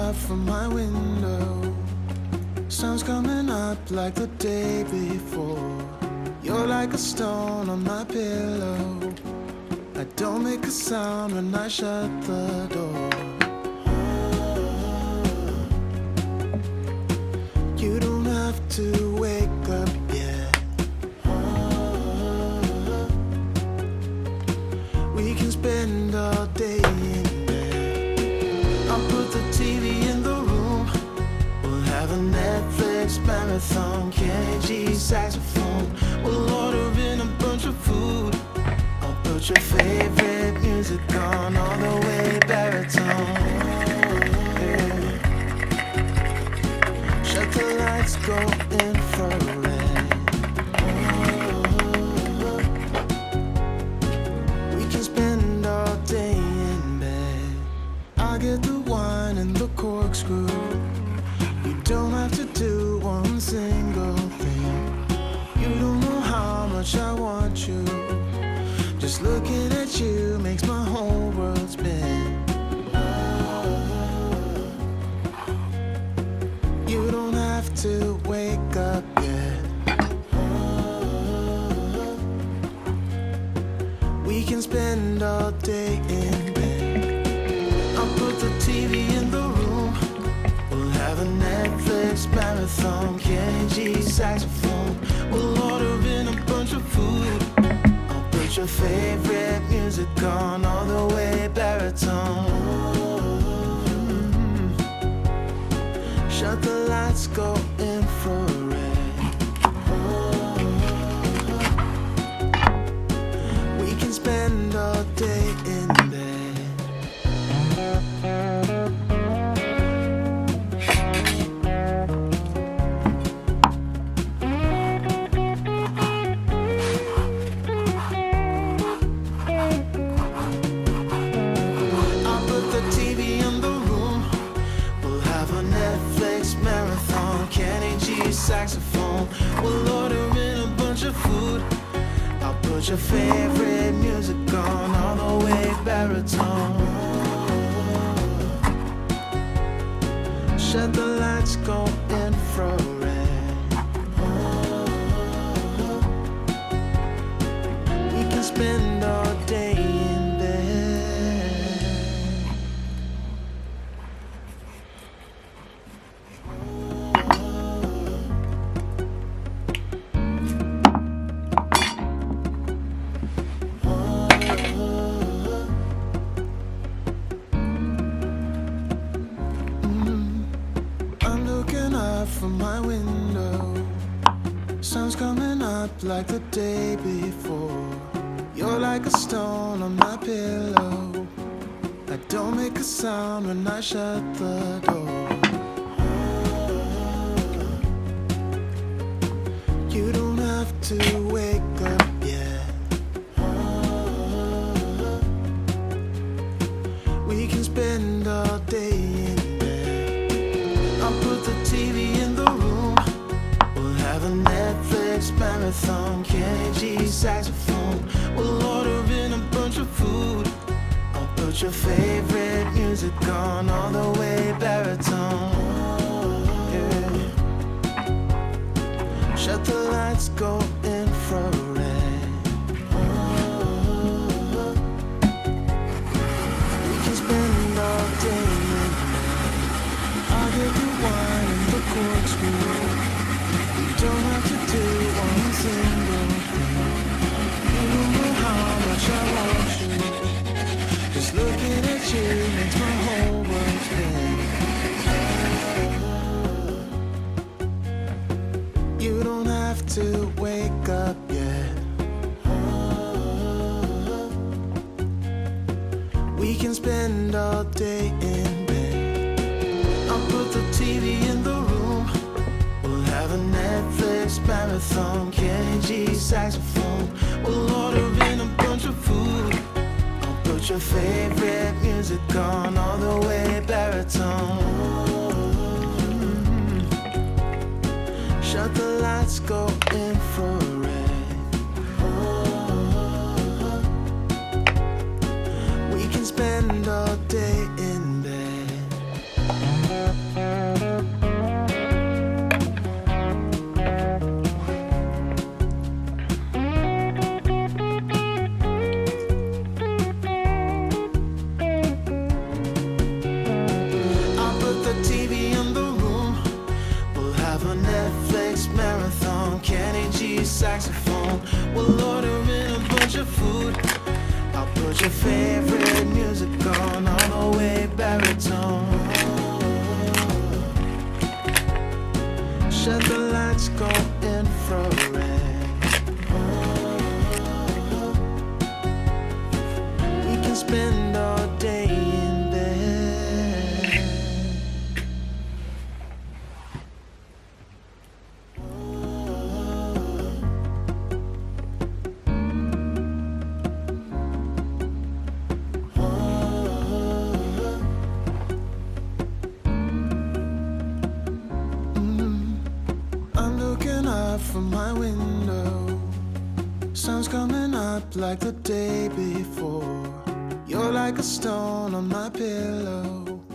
up from my window. Sun's coming up like the day before. You're like a stone on my pillow. I don't make a sound when I shut the door. You don't have to wake up yet. We can spend all day in bed. I'll put the TV in the room. We'll have a Netflix marathon. Kenny G saxophone. We'll order in a bunch of food. I'll put your favorite music on all the way baritone. Yeah. Shut the lights, go infrared. We can spend all day in bed. I'll get the wine and the corkscrew. You don't have to do one single thing. You don't know how much I want you. Just looking at you makes my whole world spin. You don't have to wake up yet. We can spend all day in bed. I'll put the TV in the room. We'll have a Netflix marathon. Kenny G saxophone. We'll order in a bunch of food. I'll put your favorite music on all the way baritone. Shut the lights, go infrared. We can spend all day in bed. I'll put the TV in the room. We'll have a Netflix marathon. Kenny G saxophone. We'll order in a bunch of food. I'll put your favorite music on all the way baritone. Shut the lights, go infrared. We can spend all day in bed. I'm looking up from my window. Sun's coming up like the day before. You're like a stone on my pillow. I don't make a sound when I shut the door. You don't have to wake up yet. We can spend all day in bed. I'll put the TV in the room. We'll have a Netflix marathon. Kenny G saxophone. We'll order in a bunch of food. I'll put your favorite music on all the way baritone. Yeah. Shut the lights, go infrared. We can spend all day in bed. I'll get the wine and the corkscrew. You don't have to do one single thing. You don't know how much I want you. Just looking at you makes my whole world spin. You don't have to wake up yet. We can spend all day in bed. I'll put the TV in the room. We'll have a Netflix marathon. Kenny G saxophone. We'll order in a bunch of food. I'll put your favorite music on all the way baritone. Shut the lights, go infrared. We can spend all day in bed. saxophone. We'll order in a bunch of food. I'll put your favorite music on the way baritone. Shut the lights, go infrared. We can spend all day in bed. I'm looking up from my window. Sun's coming up like the day before. You're like a stone on my pillow.